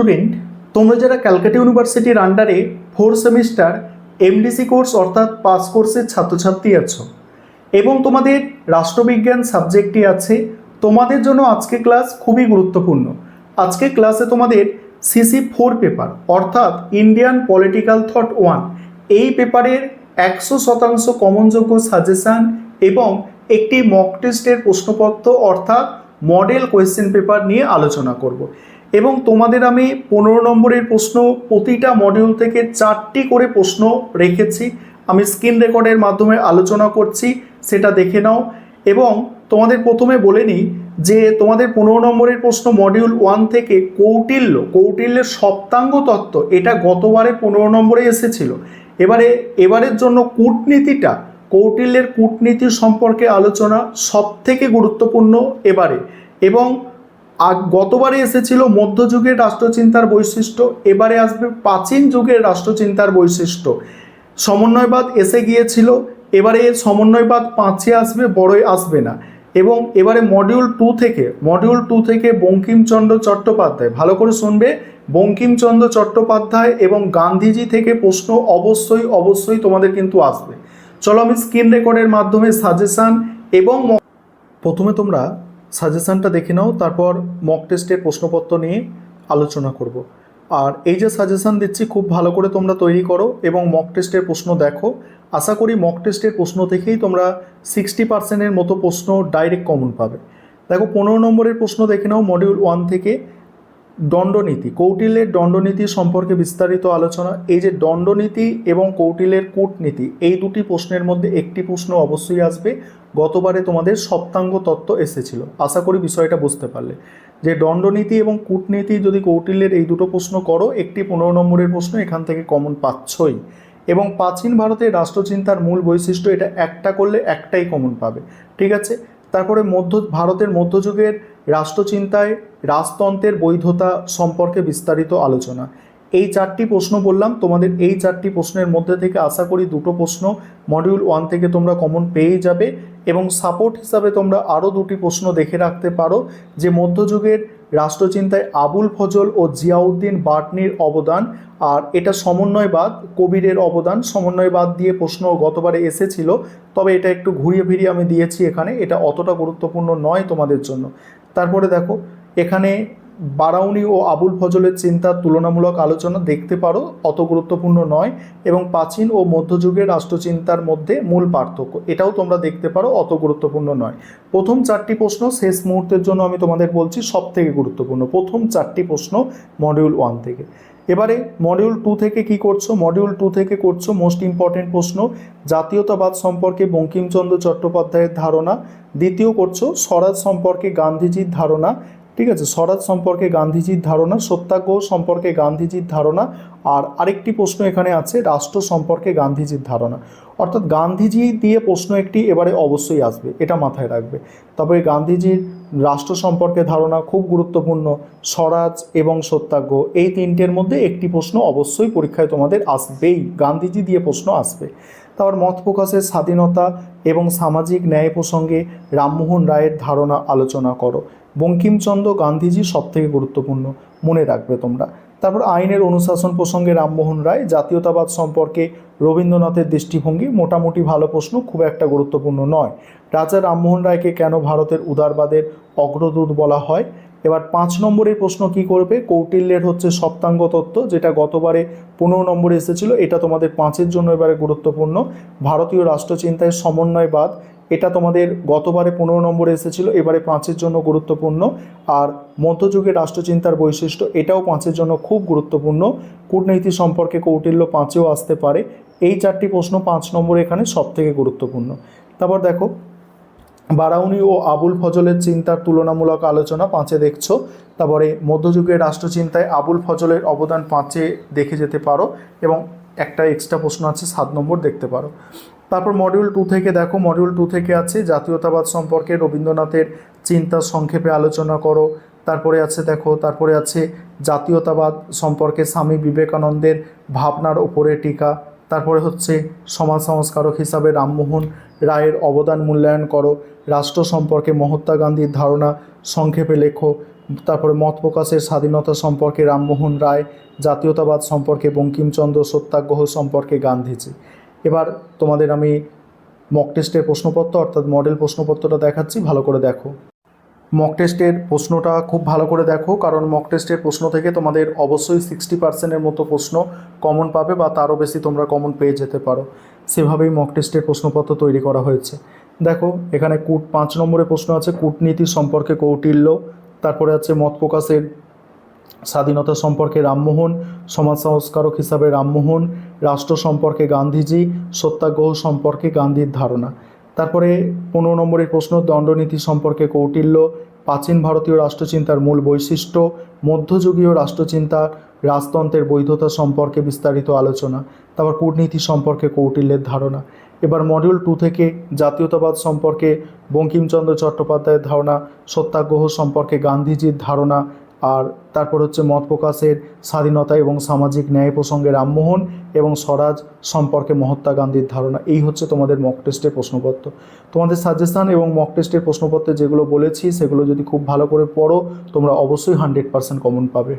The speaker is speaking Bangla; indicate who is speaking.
Speaker 1: স্টুডেন্ট, তোমরা যারা ক্যালকাটা ইউনিভার্সিটির আন্ডারে 4 সেমিস্টার এমডিসি কোর্স অর্থাৎ পাস কোর্সের ছাত্রছাত্রী আছো এবং তোমাদের রাষ্ট্রবিজ্ঞান সাবজেক্টটি আছে, তোমাদের জন্য আজকে ক্লাস খুবই গুরুত্বপূর্ণ। আজকে ক্লাসে তোমাদের CC4 পেপার অর্থাৎ ইন্ডিয়ান পলিটিক্যাল থট 1 এই পেপারের 100% কমনযোগ্য সাজেশান এবং একটি মক টেস্টের প্রশ্নপত্র অর্থাৎ মডেল কোয়েশ্চেন পেপার নিয়ে আলোচনা করব এবং তোমাদের আমি 15 নম্বরের প্রশ্ন প্রতিটা মডিউল থেকে 4টি করে প্রশ্ন রেখেছি। আমি স্ক্রিন রেকর্ডের মাধ্যমে আলোচনা করছি, সেটা দেখে নাও। এবং তোমাদের প্রথমে বলে নিই যে তোমাদের 15 নম্বরের প্রশ্ন মডিউল 1 থেকে কৌটিল্যের সপ্তাঙ্গ তত্ত্ব, এটা গতবারে 15 নম্বরে এসেছিল। এবারের জন্য কৌটিল্যের কূটনীতি সম্পর্কে আলোচনা সব থেকে গুরুত্বপূর্ণ এবারে। এবং গতবারে এসেছিল মধ্যযুগের রাষ্ট্রচিন্তার বৈশিষ্ট্য, এবারে আসবে প্রাচীন যুগের রাষ্ট্রচিন্তার বৈশিষ্ট্য। সমন্বয়বাদ এসে গিয়েছিল, এবারে সমন্বয়বাদ 5-এ আসবে, বড়ই আসবে না। এবং এবারে মডিউল 2 থেকে বঙ্কিমচন্দ্র চট্টোপাধ্যায়, ভালো করে শুনবে, বঙ্কিমচন্দ্র চট্টোপাধ্যায় এবং গান্ধীজি থেকে প্রশ্ন অবশ্যই তোমাদের কিন্তু আসবে। চলো আমি স্ক্রিন রেকর্ডের মাধ্যমে সাজেশান এবং প্রথমে তোমরা সাজেশানটা দেখে নাও, তারপর মক টেস্টের প্রশ্নপত্র নিয়ে আলোচনা করব। আর এই যে সাজেশান দিচ্ছি খুব ভালো করে তোমরা তৈরি করো এবং মক টেস্টের প্রশ্ন দেখো। আশা করি মক টেস্টের প্রশ্ন থেকেই তোমরা 60%-এর মতো প্রশ্ন ডাইরেক্ট কমন পাবে। দেখো 15 নম্বরের প্রশ্ন দেখে নাও মডিউল 1 থেকে। দণ্ডনীতি, কৌটিল্যের দণ্ডনীতি সম্পর্কে বিস্তারিত আলোচনা। এই যে দণ্ডনীতি এবং কৌটিল্যের কূটনীতি, এই দুটি প্রশ্নের মধ্যে একটি প্রশ্ন অবশ্যই আসবে। গতবারে তোমাদের সপ্তাঙ্গ তত্ত্ব এসেছিল, আশা করি বিষয়টা বুঝতে পারলে যে দণ্ডনীতি এবং কূটনীতি যদি কৌটিল্যের এই দুটো প্রশ্ন করো, একটি 15 নম্বরের প্রশ্ন এখান থেকে কমন পাচ্ছই। এবং প্রাচীন ভারতের রাষ্ট্রচিন্তার মূল বৈশিষ্ট্য, এটা একটা করলে একটাই কমন পাবে, ঠিক আছে। তারপরে ভারতের মধ্যযুগের রাষ্ট্রচিন্তায় রাজতন্ত্রের বৈধতা সম্পর্কে বিস্তারিত আলোচনা। এই 4টি প্রশ্ন বললাম, তোমাদের এই 4টি প্রশ্নের মধ্যে থেকে আশা করি দুটো প্রশ্ন মডিউল 1 থেকে তোমরা কমন পেয়েই যাবে। এবং সাপোর্ট হিসাবে তোমরা আরও দুটি প্রশ্ন দেখে রাখতে পারো যে মধ্যযুগের রাষ্ট্রচিন্তায় আবুল ফজল ও জিয়াউদ্দিন বাটনির অবদান, আর এটা সমন্বয়বাদ, কবিরের অবদান। সমন্বয়বাদ দিয়ে প্রশ্ন গতবারে এসেছিল, তবে এটা একটু ঘুরিয়ে ফিরিয়ে আমি দিয়েছি এখানে, এটা অতটা গুরুত্বপূর্ণ নয় তোমাদের জন্য। তারপরে দেখো এখানে বারাউনি ও আবুল ফজলের চিন্তার তুলনামূলক আলোচনা দেখতে পারো, অত গুরুত্বপূর্ণ নয়। এবং প্রাচীন ও মধ্যযুগের রাষ্ট্রচিন্তার মধ্যে মূল পার্থক্য, এটাও তোমরা দেখতে পারো, অত গুরুত্বপূর্ণ নয়। প্রথম 4টি প্রশ্ন শেষ মুহূর্তের জন্য আমি তোমাদের বলছি সব থেকে গুরুত্বপূর্ণ, প্রথম 4টি প্রশ্ন মডিউল 1 থেকে। এবারে মডিউল 2 থেকে কি করছো? মডিউল 2 থেকে করছো মোস্ট ইম্পর্টেন্ট প্রশ্ন, জাতীয়তাবাদ সম্পর্কে বঙ্কিমচন্দ্র চট্টোপাধ্যায়ের ধারণা। দ্বিতীয় করছো স্বরাজ সম্পর্কে গান্ধীজির ধারণা, ঠিক আছে, স্বরাজ সম্পর্কে গান্ধীজির ধারণা, সত্যাগ্রহ সম্পর্কে গান্ধীজির ধারণা। আর আরেকটি প্রশ্ন এখানে আছে রাষ্ট্র সম্পর্কে গান্ধীজির ধারণা। অর্থাৎ গান্ধীজি দিয়ে প্রশ্ন একটি এবারে অবশ্যই আসবে, এটা মাথায় রাখবে। তবে গান্ধীজির রাষ্ট্র সম্পর্কে ধারণা খুব গুরুত্বপূর্ণ, স্বরাজ এবং সত্যাগ্রহ, এই তিনটের মধ্যে একটি প্রশ্ন অবশ্যই পরীক্ষায় তোমাদের আসবেই, গান্ধীজি দিয়ে প্রশ্ন আসবে। তারপর মত প্রকাশের স্বাধীনতা এবং সামাজিক ন্যায় প্রসঙ্গে রামমোহন রায়ের ধারণা আলোচনা করো। বঙ্কিমচন্দ্র গান্ধীজি সবথেকে গুরুত্বপূর্ণ, মনে রাখবে তোমরা। তারপর আইনের অনুশাসন প্রসঙ্গে রামমোহন রায়, জাতীয়তাবাদ সম্পর্কে রবীন্দ্রনাথের দৃষ্টিভঙ্গি, মোটামুটি ভালো প্রশ্ন, খুব একটা গুরুত্বপূর্ণ নয়। রাজা রামমোহন রায়কে কেন ভারতের উদারবাদের অগ্রদূত বলা হয়? এবার 5 নম্বরের প্রশ্ন কি করবে? কৌটিল্যের হচ্ছে সপ্তাঙ্গ তত্ত্ব, যেটা গতবারে 15 নম্বরে এসেছিল, এটা তোমাদের 5-এর জন্য এবারে গুরুত্বপূর্ণ। ভারতীয় রাষ্ট্রচিন্তায় সমন্বয়বাদ, এটা তোমাদের গতবারে 15 নম্বরে এসেছিল, এবারে 5-এর জন্য গুরুত্বপূর্ণ। আর মধ্যযুগের রাষ্ট্রচিন্তার বৈশিষ্ট্য, এটাও 5-এর জন্য খুব গুরুত্বপূর্ণ। কূটনীতি সম্পর্কে কৌটিল্য 5-এও আসতে পারে। এই 4টি প্রশ্ন 5 নম্বরে এখানে সব থেকে গুরুত্বপূর্ণ। তারপর দেখো বারাউনি ও আবুল ফজলের চিন্তার তুলনামূলক আলোচনা 5-এ দেখছো। তারপরে মধ্যযুগের রাষ্ট্রচিন্তায় আবুল ফজলের অবদান 5-এ দেখে যেতে পারো এবং একটা এক্সট্রা প্রশ্ন আছে 7 নম্বর, দেখতে পারো। তারপর মডিউল 2 থেকে দেখো, মডিউল 2 থেকে আছে জাতীয়তাবাদ সম্পর্কে রবীন্দ্রনাথের চিন্তা সংক্ষেপে আলোচনা করো। তারপরে আছে দেখো, তারপরে আছে জাতীয়তাবাদ সম্পর্কে স্বামী বিবেকানন্দের ভাবনার ওপরে টিকা। তারপরে হচ্ছে সমাজ সংস্কারক হিসাবে রামমোহন রায়ের অবদান মূল্যায়ন করো, রাষ্ট্র সম্পর্কে মহাত্মা গান্ধীর ধারণা সংক্ষেপে লেখো, তারপরে মত প্রকাশের স্বাধীনতা সম্পর্কে রামমোহন রায়, জাতীয়তাবাদ সম্পর্কে বঙ্কিমচন্দ্র, সত্যাগ্রহ সম্পর্কে গান্ধীজি। এবার তোমাদের আমি মক টেস্টের প্রশ্নপত্র অর্থাৎ মডেল প্রশ্নপত্রটা দেখাচ্ছি, ভালো করে দেখো। মক টেস্টের প্রশ্নটা খুব ভালো করে দেখো, কারণ মক টেস্টের প্রশ্ন থেকে তোমাদের অবশ্যই 60%-এর মতো প্রশ্ন কমন পাবে বা তারও বেশি তোমরা কমন পেয়ে যেতে পারো, সেভাবেই মক টেস্টের প্রশ্নপত্র তৈরি করা হয়েছে। দেখো এখানে 5 নম্বরে প্রশ্ন আছে কূটনীতি সম্পর্কে কৌটিল্য, তারপরে আছে মত প্রকাশের স্বাধীনতা সম্পর্কে রামমোহন, সমাজ সংস্কারক হিসাবে রামমোহন, রাষ্ট্র সম্পর্কে গান্ধীজি, সত্যাগ্রহ সম্পর্কে গান্ধীর ধারণা। তারপরে 15 নম্বরের প্রশ্ন দণ্ডনীতি সম্পর্কে কৌটিল্য, প্রাচীন ভারতীয় রাষ্ট্রচিন্তার মূল বৈশিষ্ট্য, মধ্যযুগীয় রাষ্ট্রচিন্তা রাজতন্ত্রের বৈধতা সম্পর্কে বিস্তারিত আলোচনা, তারপর কূটনীতি সম্পর্কে কৌটিল্যের ধারণা। এবার মডিউল 2 থেকে জাতীয়তাবাদ সম্পর্কে বঙ্কিমচন্দ্র চট্টোপাধ্যায়ের ধারণা, সত্যাগ্রহ সম্পর্কে গান্ধীজির ধারণা, আর তারপর হচ্ছে মত প্রকাশের স্বাধীনতা এবং সামাজিক ন্যায় প্রসঙ্গে রামমোহন এবং স্বরাজ সম্পর্কে মহাত্মা গান্ধীর ধারণা। এই হচ্ছে তোমাদের মক টেস্টের প্রশ্নপত্র। তোমাদের সাজেশান এবং মক টেস্টের প্রশ্নপত্রে যেগুলো বলেছি সেগুলো যদি খুব ভালো করে পড়ো তোমরা অবশ্যই 100% কমন পাবে।